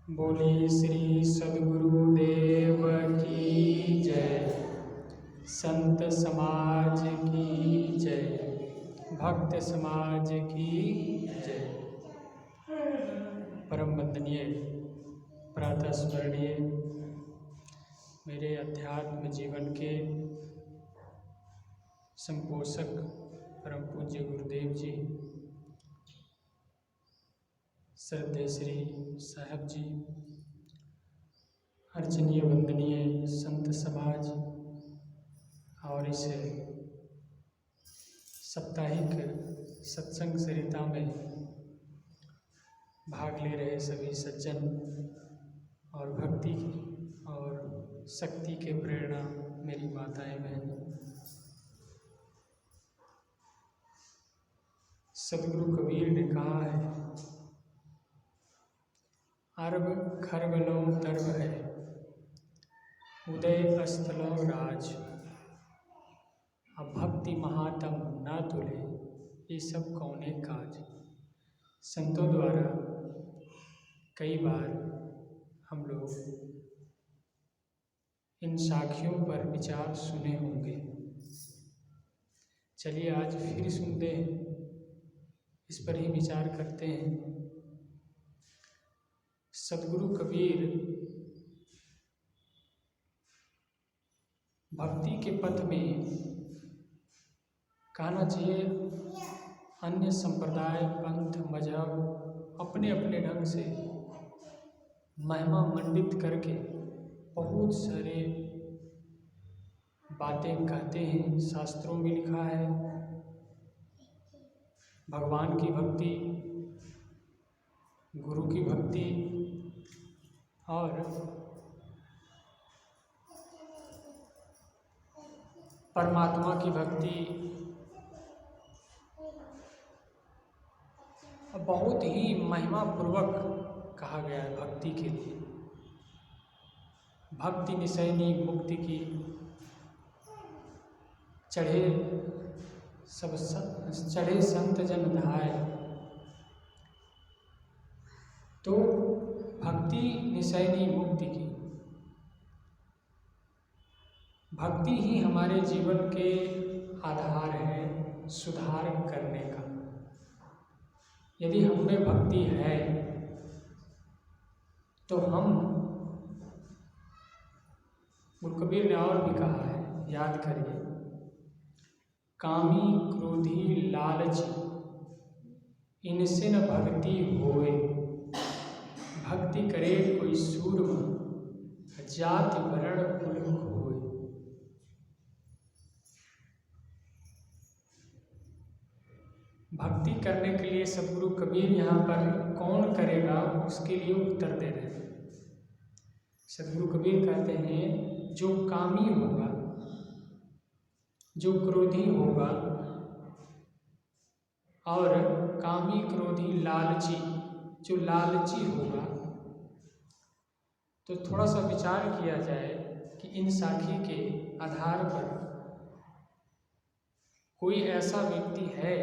बोलिए श्री सद्गुरुदेव की जय। संत समाज की जय। भक्त समाज की जय। परम वंदनीय प्रातः स्मरणीय मेरे अध्यात्म जीवन के संपोषक परम पूज्य गुरुदेव जी, श्रद्धेय श्री साहब जी, अर्चनीय वंदनीय संत समाज और इस साप्ताहिक सत्संग सरिता में भाग ले रहे सभी सज्जन और भक्ति और शक्ति के प्रेरणा मेरी माताएं बहनें। सदगुरु कबीर ने कहा है, अर्ब खर्ब लो दर्ब है, उदय अस्तलो राज। अब भक्ति महातम ना तुले, ये सब कौने काज। संतों द्वारा कई बार हम लोग इन साखियों पर विचार सुने होंगे। चलिए आज फिर सुनते हैं, इस पर ही विचार करते हैं। सदगुरु कबीर भक्ति के पथ में कहना चाहिए, अन्य संप्रदाय पंथ मजहब अपने अपने ढंग से महिमा मंडित करके बहुत सारे बातें कहते हैं। शास्त्रों में लिखा है भगवान की भक्ति, गुरु की भक्ति और परमात्मा की भक्ति बहुत ही महिमा पूर्वक कहा गया है। भक्ति के लिए भक्ति निशयनी मुक्ति की चढ़े संत जन धाय। तो भक्ति निशयनी मुक्ति की भक्ति ही हमारे जीवन के आधार है सुधार करने का। यदि हम में भक्ति है तो हम, गुरु कबीर ने और भी कहा है, याद करिए, कामी क्रोधी लालची इनसे न भक्ति होए, भक्ति करे कोई सूरमा जाति वर्ण कुल होए। भक्ति करने के लिए सदगुरु कबीर यहाँ पर कौन करेगा उसके लिए उत्तर दे रहे हैं। सदगुरु कबीर कहते हैं, जो कामी होगा, जो क्रोधी होगा और कामी क्रोधी लालची, जो लालची होगा, तो थोड़ा सा विचार किया जाए कि इन साखी के आधार पर कोई ऐसा व्यक्ति है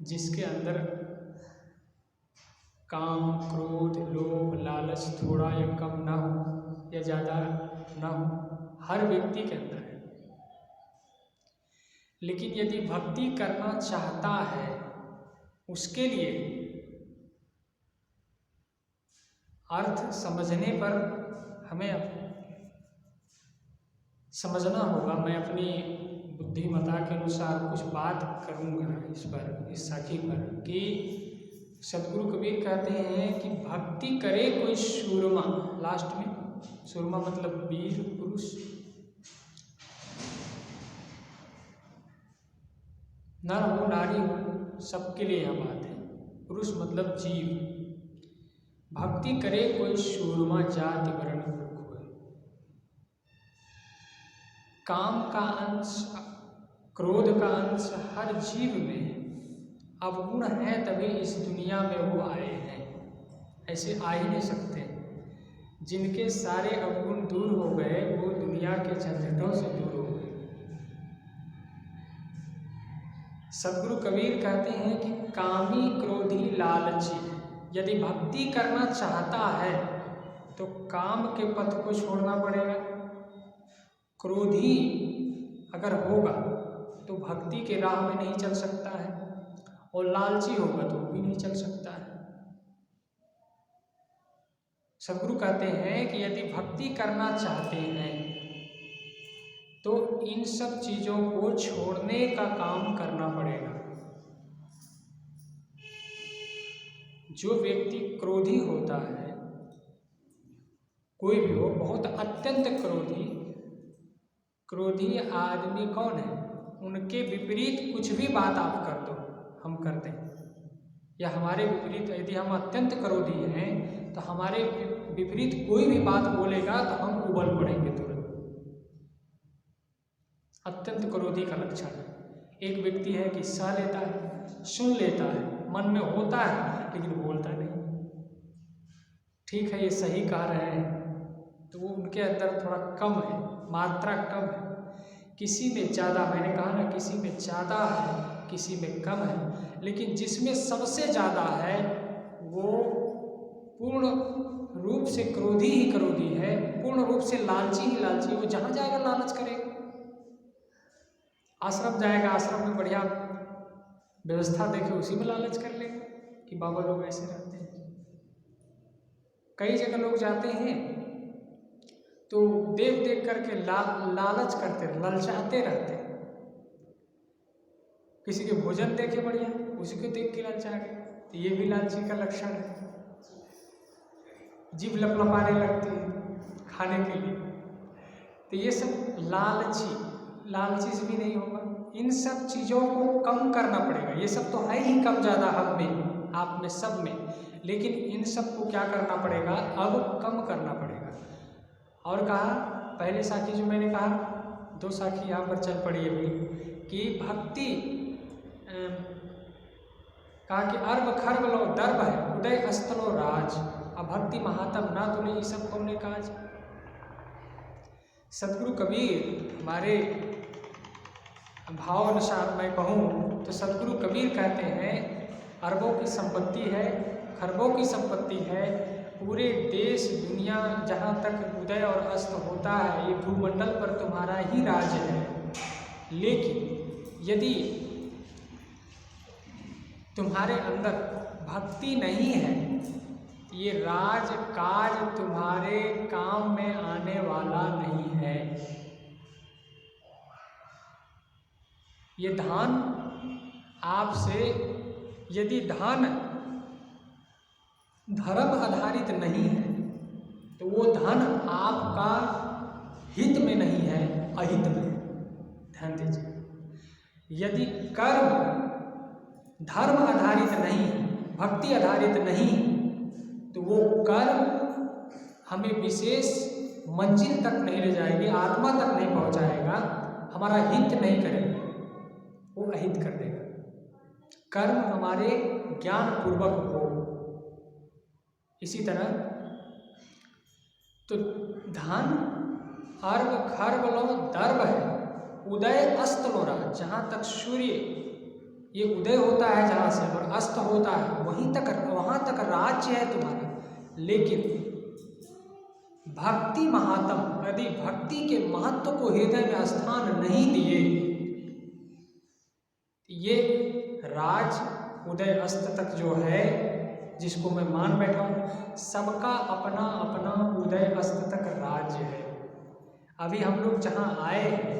जिसके अंदर काम क्रोध लोभ लालच थोड़ा या कम ना हो या ज़्यादा ना हो, हर व्यक्ति के अंदर है। लेकिन यदि भक्ति करना चाहता है, उसके लिए अर्थ समझने पर हमें समझना होगा। मैं अपनी बुद्धिमता के अनुसार कुछ बात करूँगा इस पर, इस साखी पर, कि सदगुरु कबीर कहते हैं कि भक्ति करे कोई सूरमा। लास्ट में सूरमा मतलब वीर पुरुष, नर हो नारी हो, सबके लिए यह बात है। पुरुष मतलब जीव। भक्ति करे कोई सूरमा जाति वर्ण कुल होए। काम का अंश, क्रोध का अंश हर जीव में है। अवगुण है तभी इस दुनिया में वो आए हैं, ऐसे आ ही नहीं सकते। जिनके सारे अवगुण दूर हो गए वो दुनिया के झंझटों से दूर हो गए। सदगुरु कबीर कहते हैं कि कामी क्रोधी लालची, यदि भक्ति करना चाहता है तो काम के पथ को छोड़ना पड़ेगा। क्रोधी अगर होगा तो भक्ति के राह में नहीं चल सकता है, और लालची होगा तो भी नहीं चल सकता है। सदगुरु कहते हैं कि यदि भक्ति करना चाहते हैं तो इन सब चीजों को छोड़ने का काम करना पड़ेगा। जो व्यक्ति क्रोधी होता है, कोई भी हो, बहुत अत्यंत क्रोधी आदमी कौन है? उनके विपरीत कुछ भी बात आप कर दो, हम करते हैं, या हमारे विपरीत यदि हम अत्यंत क्रोधी हैं तो हमारे विपरीत कोई भी बात बोलेगा तो हम उबल पड़ेंगे तुरंत। अत्यंत क्रोधी का लक्षण है। एक व्यक्ति है कि सह लेता है, सुन लेता है, मन में होता है लेकिन बोलता नहीं। ठीक है, ये सही कह रहे हैं, तो वो उनके अंदर थोड़ा कम है, मात्रा कम है। किसी में ज़्यादा, मैंने कहा ना, किसी में ज़्यादा है, किसी में कम है, लेकिन जिसमें सबसे ज़्यादा है वो पूर्ण रूप से क्रोधी ही क्रोधी है, पूर्ण रूप से लालची ही लालची। वो जहाँ जाएगा लालच करेगा। आश्रम जाएगा, आश्रम में बढ़िया व्यवस्था देखे उसी में लालच कर लेगा कि बाबा लोग ऐसे रहते हैं। कई जगह लोग जाते हैं तो देख देख करके लालच करते, ललचाते रहते। किसी के भोजन देखे बढ़िया, उसी को देख के ललचा गए, तो ये भी लालची का लक्षण है। जीभ लपलपाने लगती है खाने के लिए, तो ये सब लालची से भी नहीं होगा। इन सब चीज़ों को कम करना पड़ेगा। ये सब तो है ही कम ज़्यादा हम में, आप में, सब में, लेकिन इन सब को क्या करना पड़ेगा? अब कम करना पड़ेगा। और कहा, पहले साखी जो मैंने कहा, 2 साखी यहाँ पर चल पड़ी अभी, कि भक्ति कहा कि अर्ब खर्ब लो दर्भ है, उदय अस्तलो राज, अब भक्ति महात्म ना तुले ये सब कौने काज। सदगुरु कबीर, हमारे भाव अनुसार मैं कहूँ तो सदगुरु कबीर कहते हैं, अरबों की संपत्ति है, खरबों की संपत्ति है, पूरे देश दुनिया जहाँ तक उदय और अस्त होता है, ये भूमंडल पर तुम्हारा ही राज है। लेकिन यदि तुम्हारे अंदर भक्ति नहीं है, ये राज काज तुम्हारे काम में आने वाला नहीं है। ये धन आपसे, यदि धन धर्म आधारित नहीं है तो वो धन आपका हित में नहीं है, अहित में। ध्यान दीजिए, यदि कर्म धर्म आधारित नहीं, भक्ति आधारित नहीं, तो वो कर्म हमें विशेष मंजिल तक नहीं ले जाएगी, आत्मा तक नहीं पहुंचाएगा, हमारा हित नहीं करेगा, वो अहित कर देगा। कर्म हमारे ज्ञान पूर्वक हो। इसी तरह तो धन अर्ब खर्ब लो दर्भ है, उदय अस्त लो राज, जहाँ तक सूर्य ये उदय होता है जहाँ से और अस्त होता है वहीं तक, वहाँ तक राज्य है तुम्हारा। लेकिन भक्ति महात्म, यदि भक्ति के महत्व को हृदय में स्थान नहीं दिए, ये राज उदय अस्त तक जो है, जिसको मैं मान बैठा हूँ, सबका अपना अपना उदय अस्त तक राज्य है। अभी हम लोग जहाँ आए हैं,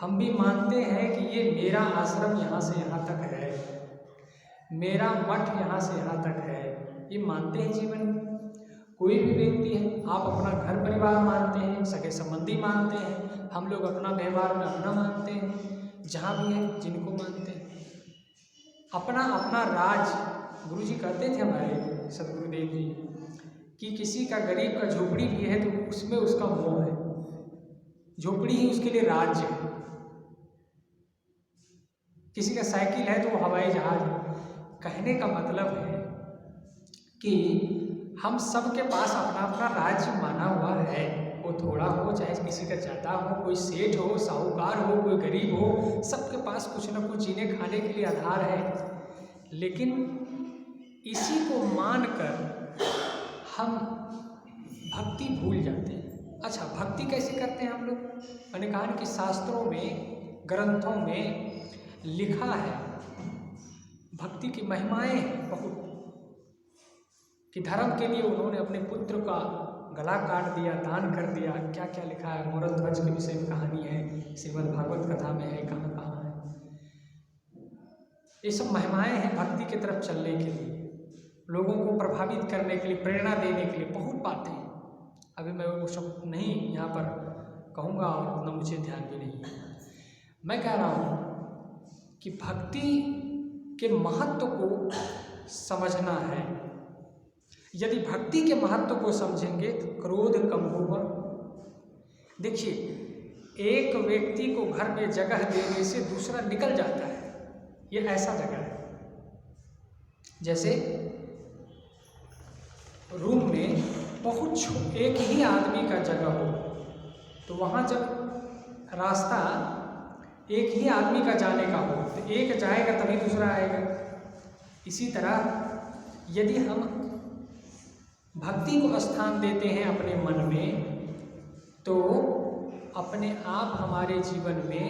हम भी मानते हैं कि ये मेरा आश्रम यहाँ से यहाँ तक है, मेरा मठ यहाँ से यहाँ तक है, ये मानते हैं जीवन में। कोई भी व्यक्ति है, आप अपना घर परिवार मानते हैं, सगे संबंधी मानते हैं, हम लोग अपना व्यवहार में अपना मानते हैं, जहाँ भी है जिनको मानते हैं, अपना अपना राज। गुरु जी कहते थे हमारे सदगुरुदेव जी कि किसी का गरीब का झोपड़ी भी है तो उसमें उसका मोह है, झोपड़ी ही उसके लिए राज्य है। किसी का साइकिल है तो वो हवाई जहाज है। कहने का मतलब है कि हम सबके पास अपना अपना राज्य माना हुआ है, वो थोड़ा हो चाहे किसी का ज़्यादा हो, कोई सेठ हो, साहूकार हो, कोई गरीब हो, सबके पास कुछ न कुछ जीने खाने के लिए आधार है। लेकिन इसी को मानकर हम भक्ति भूल जाते हैं। अच्छा, भक्ति कैसे करते हैं हम लोग? मैंने कहा कि शास्त्रों में, ग्रंथों में लिखा है, भक्ति की महिमाएं हैं बहुत, कि धर्म के लिए उन्होंने अपने पुत्र का गला काट दिया, दान कर दिया। क्या क्या लिखा है, मोरध्वज के विषय में कहानी है, श्रीमद् भागवत कथा में है, कहाँ कहाँ है। ये सब महिमाएं हैं भक्ति की तरफ चलने के लिए, लोगों को प्रभावित करने के लिए, प्रेरणा देने के लिए बहुत बातें हैं। अभी मैं वो सब नहीं यहाँ पर कहूँगा और उतना मुझे ध्यान भी नहीं है। मैं कह रहा हूँ कि भक्ति के महत्व को समझना है। यदि भक्ति के महत्व को समझेंगे तो क्रोध कम होगा। देखिए, एक व्यक्ति को घर में जगह देने से दूसरा निकल जाता है, ये ऐसा जगह है। जैसे रूम में बहुत एक ही आदमी का जगह हो, तो वहाँ जब रास्ता एक ही आदमी का जाने का हो तो एक जाएगा तभी दूसरा आएगा। इसी तरह यदि हम भक्ति को स्थान देते हैं अपने मन में, तो अपने आप हमारे जीवन में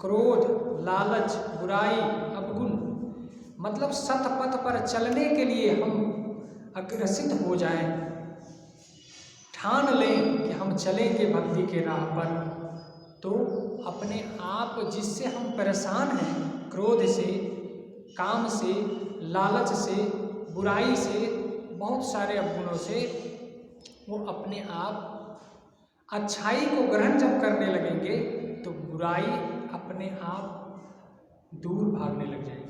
क्रोध, लालच, बुराई, अवगुण, मतलब सतपथ पर चलने के लिए हम अग्रसित हो जाएं, ठान लें कि हम चलेंगे भक्ति के राह पर, तो अपने आप जिससे हम परेशान हैं, क्रोध से, काम से, लालच से, बुराई से, बहुत सारे अवगुणों से, वो अपने आप अच्छाई को ग्रहण जब करने लगेंगे तो बुराई अपने आप दूर भागने लग जाएगी।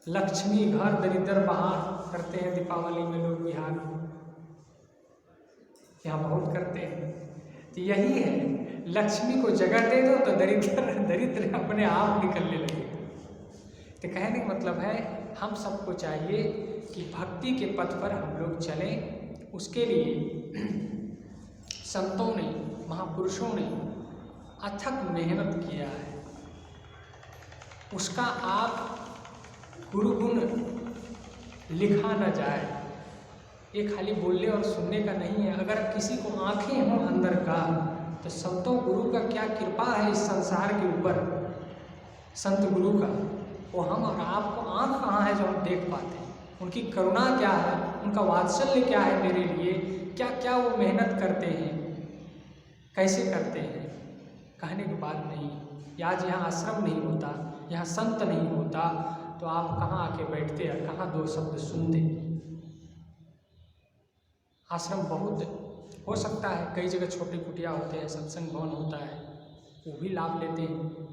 लक्ष्मी घर दरिद्र बाहर करते हैं दीपावली में लोग बिहार में, यहाँ बहुत करते हैं। तो यही है, लक्ष्मी को जगह दे दो तो दरिद्र अपने आप निकलने लगेगा। तो कहने का मतलब है, हम सबको चाहिए कि भक्ति के पथ पर हम लोग चलें। उसके लिए संतों ने, महापुरुषों ने अथक मेहनत किया है। उसका आप गुरुगुण लिखा न जाए, ये खाली बोलने और सुनने का नहीं है। अगर किसी को आंखें हों अंदर का, तो संतों गुरु का क्या कृपा है इस संसार के ऊपर, संत गुरु का। वो हम और आपको आँख कहाँ है जो हम देख पाते हैं, उनकी करुणा क्या है, उनका वात्सल्य क्या है मेरे लिए, क्या क्या वो मेहनत करते हैं, कैसे करते हैं, कहने की बात नहीं। आज यहाँ आश्रम नहीं होता, यहाँ संत नहीं होता, तो आप कहाँ आके बैठते और कहाँ दो शब्द सुनते। आश्रम बहुत हो सकता है, कई जगह छोटी कुटिया होते हैं, सत्संग भवन होता है, वो भी लाभ लेते हैं।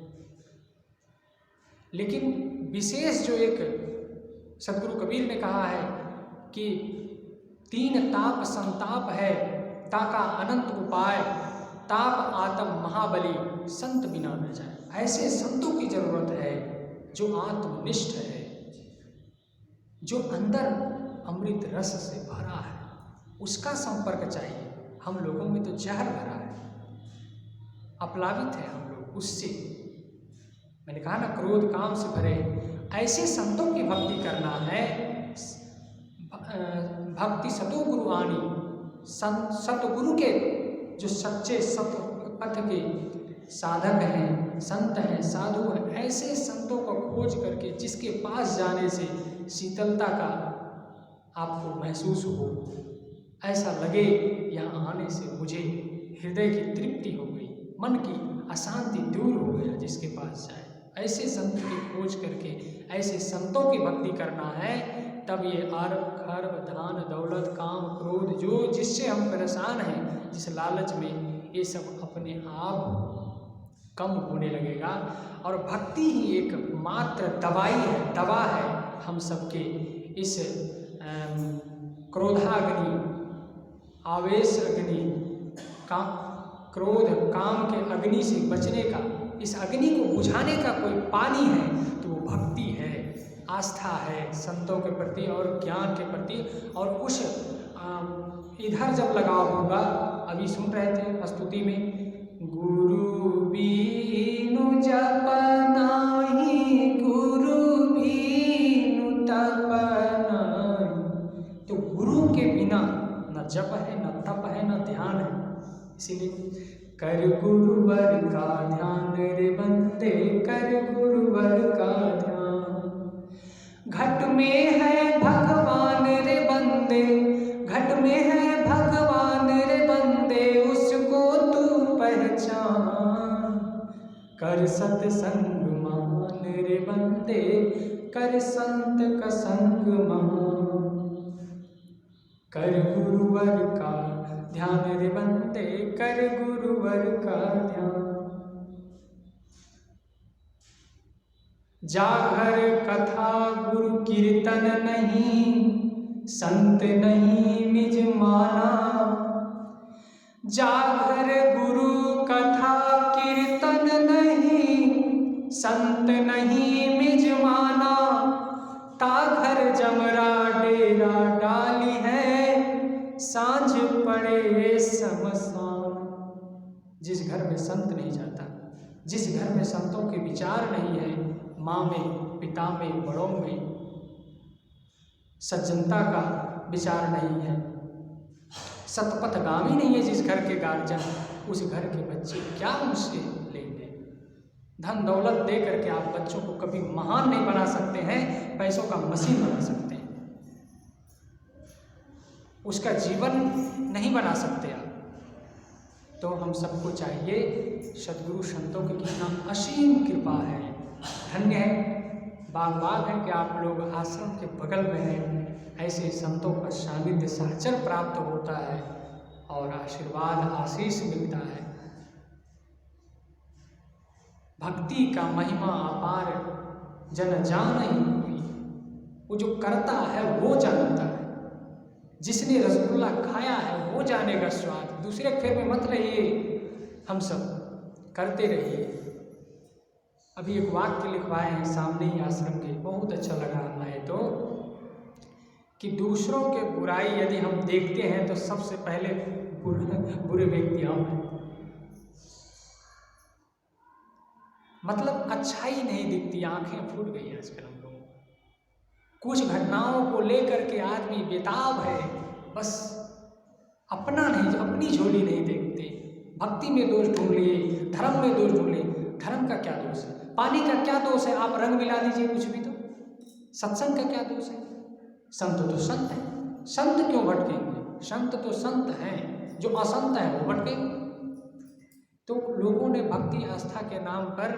लेकिन विशेष जो एक सदगुरु कबीर ने कहा है कि 3 ताप संताप है, ताका अनंत उपाय, ताप आत्म महाबली, संत बिना न जाए। ऐसे संतों की जरूरत है जो आत्मनिष्ठ है, जो अंदर अमृत रस से भरा है, उसका संपर्क चाहिए। हम लोगों में तो जहर भरा है, अपलावित है हम लोग उससे। मैंने कहा ना, क्रोध काम से भरे। ऐसे संतों की भक्ति करना है। भक्ति सतो गुरु आनी, सतगुरु के जो सच्चे सत पथ के साधक हैं, संत हैं, साधु हैं, ऐसे संतों को खोज करके जिसके पास जाने से शीतलता का आपको महसूस हो, ऐसा लगे यहाँ आने से मुझे हृदय की तृप्ति हो गई, मन की अशांति दूर हो गया, जिसके पास जाए। ऐसे संत की खोज करके ऐसे संतों की भक्ति करना है, तब ये अर्भ, खर्ब, धान, दौलत, काम, क्रोध, जो जिससे हम परेशान हैं, जिस लालच में, ये सब अपने आप कम होने लगेगा। और भक्ति ही एक मात्र दवाई है, दवा है हम सबके इस क्रोधाग्नि, आवेश अग्नि, क्रोध काम के अग्नि से बचने का, इस अग्नि को बुझाने का कोई पानी है तो वो भक्ति है, आस्था है संतों के प्रति और ज्ञान के प्रति। और उस इधर जब लगाव होगा, अभी सुन रहे थे स्तुति में, गुरु बीनु जप नाही, गुरु बीनु तप नाही। तो जप है, न तप है, न ध्यान है। इसीलिए कर गुरुवर का ध्यान रे बंदे, कर गुरुवर का ध्यान। घट में है भगवान रे बंदे, घट में है भगवान रे बंदे, उसको तू पहचान। कर सत्संग मान रे बंदे, कर संत का संग मान। कर गुरुवर का ध्यान रे बंदे, कर गुरुवर का ध्यान। जागर कथा गुरु कीर्तन नहीं, संत नहीं निज माना। जागर गुरु कथा कीर्तन नहीं, संत नहीं निज माना। ताघर जमरा डेरा डाली है, सांझ पड़े शमशान। जिस घर में संत नहीं जाता, जिस घर में संतों के विचार नहीं है, माँ में, पिता में, बड़ों में सज्जनता का विचार नहीं है, सतपथगामी नहीं है जिस घर के गार्जियन, उस घर के बच्चे क्या उनसे लेंगे। धन दौलत दे करके आप बच्चों को कभी महान नहीं बना सकते हैं, पैसों का मशीन बना सकते हैं, उसका जीवन नहीं बना सकते आप। तो हम सबको चाहिए, सद्गुरु संतों की कितना असीम कृपा है, धन्य है, बाग है कि आप लोग आश्रम के बगल में हैं। ऐसे संतों का सानिध्य सहचर प्राप्त होता है और आशीर्वाद आशीष मिलता है। भक्ति का महिमा अपार, जन जान ही कोई। वो जो करता है वो जानता है, जिसने रसगुल्ला खाया है वो जानेगा स्वाद। दूसरे फेर में मत रहिए, हम सब करते रहिए। अभी एक वाक्य लिखवाए हैं सामने ही आश्रम के, बहुत अच्छा लगा हमें तो, कि दूसरों के बुराई यदि हम देखते हैं तो सबसे पहले बुरे व्यक्ति हम हैं। मतलब अच्छाई नहीं दिखती, आंखें फूट गई आजकल हम लोगों। कुछ घटनाओं को लेकर के आदमी बेताब है, बस अपना नहीं, अपनी झोली नहीं देखते। भक्ति में दोष ढूंढ लिए, धर्म में दोष ढूंढ लिए। धर्म का क्या दोष है? पानी का क्या दोष है? आप रंग मिला दीजिए कुछ भी तो। सत्संग का क्या दोष है? संत तो संत है, संत क्यों भटकेंगे? संत तो संत हैं, जो असंत है वो भटकेंगे। तो लोगों ने भक्ति आस्था के नाम पर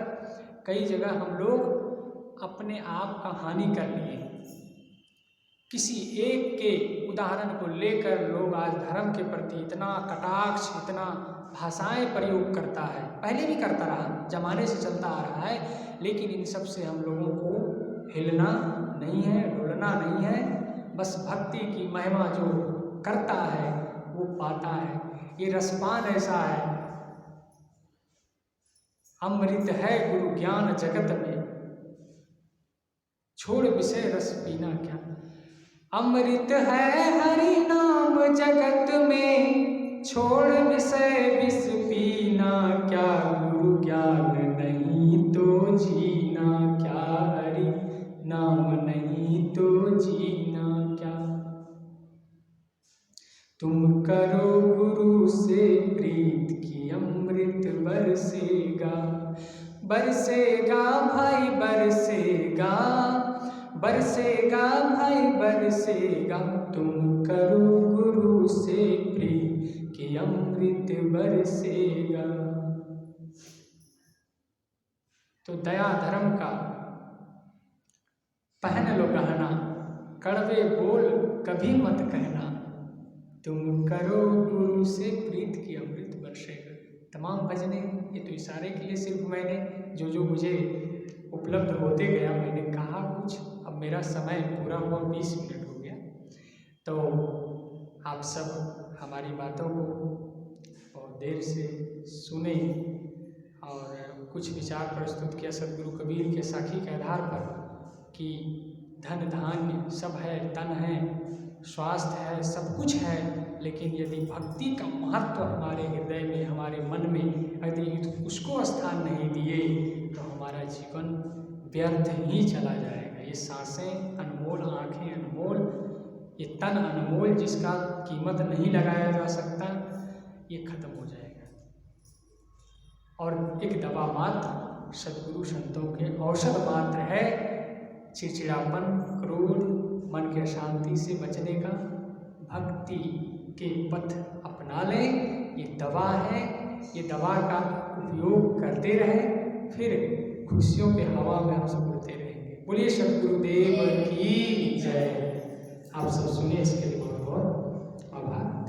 कई जगह हम लोग अपने आप का हानि कर लिए। किसी एक के उदाहरण को लेकर लोग आज धर्म के प्रति इतना कटाक्ष, इतना भाषाएं प्रयोग करता है। पहले भी करता रहा, जमाने से चलता आ रहा है, लेकिन इन सब से हम लोगों को हिलना नहीं है, डोलना नहीं है। बस भक्ति की महिमा जो करता है वो पाता है। ये रसपान ऐसा है, अमृत है गुरु ज्ञान जगत में, छोड़ विषय रस पीना क्या। अमृत है हरि नाम जगत में, छोड़ विषय विष पीना क्या। गुरु ज्ञान नहीं तो जीना क्या, हरि नाम नहीं तो जीना क्या। तुम करो गुरु से प्रीत की अमृत बरसेगा, बरसेगा भाई बरसेगा, बरसेगा भाई बरसेगा। तुम करो गुरु से प्रीत कि अमृत बरसेगा। तो दया धर्म का पहन लो गहना, कड़वे बोल कभी मत कहना। तुम करो गुरु से प्रीत की अमृत बरसेगा। तमाम भजने, ये तो इशारे के लिए सिर्फ मैंने जो मुझे उपलब्ध होते गया मैंने कहा कुछ। अब मेरा समय पूरा हुआ, 20 मिनट हो गया। तो आप सब हमारी बातों को बहुत देर से सुने और कुछ विचार प्रस्तुत किया सदगुरु कबीर के साखी के आधार पर कि धन धान्य सब है, तन है, स्वास्थ्य है, सब कुछ है, लेकिन यदि भक्ति का महत्व हमारे हृदय में, हमारे मन में यदि उसको स्थान नहीं दिए तो हमारा जीवन व्यर्थ ही चला जाएगा। ये सांसें अनमोल, आँखें अनमोल, ये तन अनमोल जिसका कीमत नहीं लगाया जा सकता, ये खत्म हो जाएगा। और एक दवा मात्र सद्गुरु संतों के औषध मात्र है चिड़चिड़ापन, क्रोध, मन के अशांति से बचने का। भक्ति के पथ अपना लें, ये दवा है। ये दवा का उपयोग करते रहें, फिर खुशियों के हवा में हम सब उड़ते रहेंगे। बोलिए सद्गुरुदेव की जय। आप सब सुनिए, इसके लिए बहुत बहुत आभार।